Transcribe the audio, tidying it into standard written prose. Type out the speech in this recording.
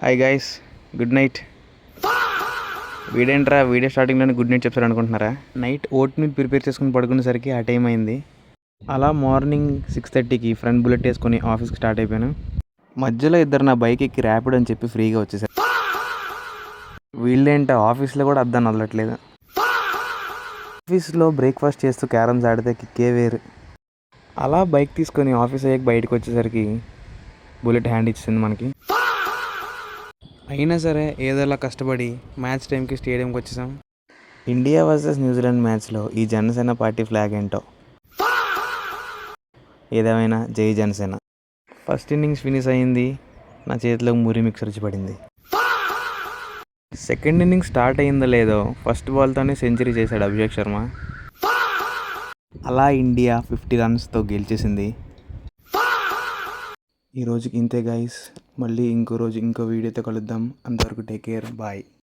Hi guys, good night. వీడేంట్రా video స్టార్టింగ్లోనే good night చెప్తారు అనుకుంటున్నారా? నైట్ ఓట్ మీల్ ప్రిపేర్ చేసుకుని పడుకునేసరికి ఆ టైం అయింది. అలా మార్నింగ్ 6:30కి ఫ్రంట్ బుల్లెట్ వేసుకొని ఆఫీస్కి స్టార్ట్ అయిపోయాను. మధ్యలో ఇద్దరు నా బైక్ ఎక్కి ర్యాపిడ్ అని చెప్పి ఫ్రీగా వచ్చేసారు. వీళ్ళేంట ఆఫీస్లో కూడా అద్దాన్ని వదలట్లేదు. ఆఫీస్లో బ్రేక్ఫాస్ట్ చేస్తూ క్యారమ్స్ ఆడితే కిక్కే వేరు. అలా బైక్ తీసుకొని ఆఫీస్ అయ్యాక బయటకు వచ్చేసరికి బుల్లెట్ హ్యాండ్ ఇచ్చింది మనకి. అయినా సరే ఏదోలా కష్టపడి మ్యాచ్ టైంకి స్టేడియంకి వచ్చేసాం. ఇండియా వర్సెస్ న్యూజిలాండ్ మ్యాచ్లో ఈ జనసేన పార్టీ ఫ్లాగ్ ఏంటో. ఏదేమైనా జై జనసేన. ఫస్ట్ ఇన్నింగ్స్ ఫినిష్ అయ్యింది, నా చేతిలో మురి మిక్సర్ వచ్చి పడింది. సెకండ్ ఇన్నింగ్స్ స్టార్ట్ అయ్యిందో లేదో ఫస్ట్ బాల్తోనే సెంచరీ చేశాడు అభిషేక్ శర్మ. అలా ఇండియా 50 రన్స్తో గెలిచేసింది. ఈ రోజుకి ఇంతే గైస్. మళ్ళీ ఇంకో రోజు ఇంకో వీడియోతో కలుద్దాం. అంతవరకు టేక్ కేర్, బాయ్.